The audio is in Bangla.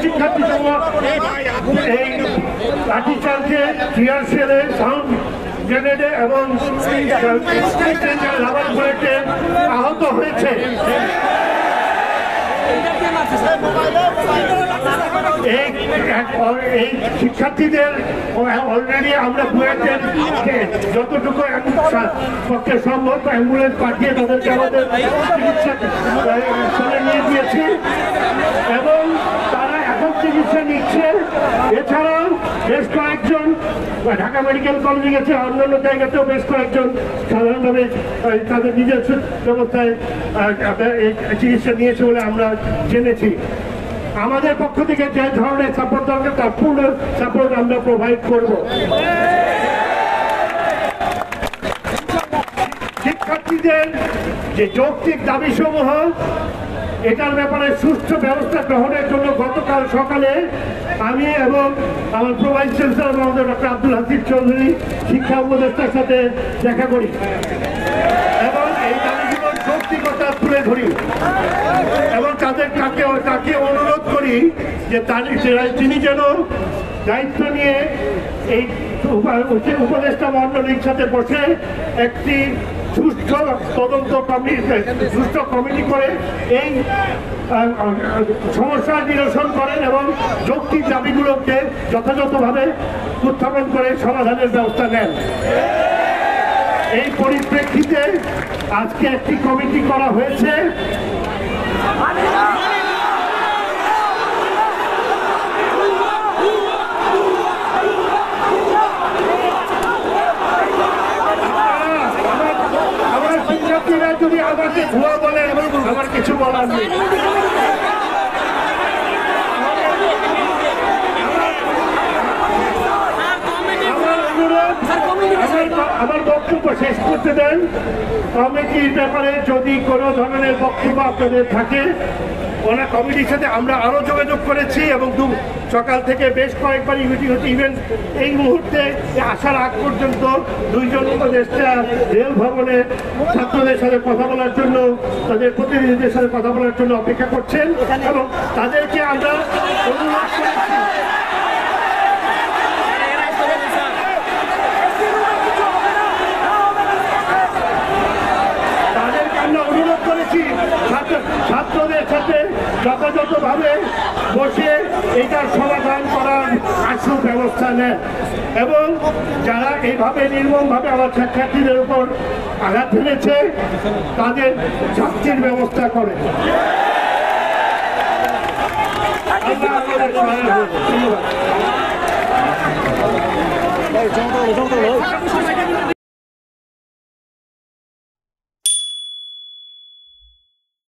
শিক্ষার্থী সংঘ এই লাঠিচার্জে টিয়ার সেলে সাউন্ড গ্রেনেডে এবং রাবার বুলেটে আহত হয়েছে। এই শিক্ষার্থীদের অলরেডি আমরা বুয়েটের যতটুকু পক্ষে সম্ভব অ্যাম্বুলেন্স পাঠিয়ে তাদেরকে আমাদের চিকিৎসা নিয়ে দিয়েছি এবং তারা এখন চিকিৎসা নিচ্ছে। এছাড়াও বেশ কয়েকজন ঢাকা মেডিকেল কলেজে গেছে, অন্যান্য জায়গাতেও বেশ কয়েকজন সাধারণভাবে তাদের নিজস্ব ব্যবস্থায় চিকিৎসা নিয়েছে বলে আমরা জেনেছি। আমাদের পক্ষ থেকে যে ধরনের সাপোর্ট দরকার তার পূর্ণ সাপোর্ট আমরা প্রোভাইড করব। শিক্ষার্থীদের যে যৌক্তিক দাবিসমূহ এটার ব্যাপারে সুষ্ঠু ব্যবস্থা গ্রহণের জন্য গতকাল সকালে আমি এবং আমার প্রোভাইস চ্যান্সেলর মহোদয় ডক্টর আব্দুল হাসিব চৌধুরী শিক্ষা উপদেষ্টার সাথে দেখা করি এবং এই দাবিগুলোর যৌক্তিকতা তুলে ধরি এবং তাকে অনুরোধ করি যে তিনি যেন দায়িত্ব নিয়ে এই উপদেষ্টা মণ্ডলীর সাথে বসে একটি সুষ্ঠু তদন্ত কমিটি করে এই সমস্যার নিরসন করেন এবং যৌক্তিক দাবিগুলোকে যথাযথভাবে উত্থাপন করে সমাধানের ব্যবস্থা নেন। এই পরিপ্রেক্ষিতে আজকে একটি কমিটি করা হয়েছে। যদি আমাকে ভুয়া বলে আমার কিছু বলার নেই। আমার বক্তব্য শেষ করতে দেন। কমিটির ব্যাপারে যদি কোনো ধরনের বক্তব্য আপনাদের থাকে, ওনার কমিটির সাথে আমরা আরও যোগাযোগ করেছি এবং সকাল থেকে বেশ কয়েকবার মিটিং হচ্ছে। ইভেন এই মুহূর্তে আসার আগ পর্যন্ত দুইজন উপদেষ্টা রেল ভবনে ছাত্রদের সাথে কথা বলার জন্য, তাদের প্রতিনিধিদের সাথে কথা বলার জন্য অপেক্ষা করছেন এবং তাদেরকে আমরা অনুরোধ করেছি ছাত্রদের সাথে যথাযথভাবে বসে এটার সমাধান করার আশু ব্যবস্থা নেন এবং যারা এইভাবে নির্মমভাবে আমার শিক্ষার্থীদের উপর আঘাত ফেলেছে তাদের শাস্তির ব্যবস্থা করে। ধন্যবাদ।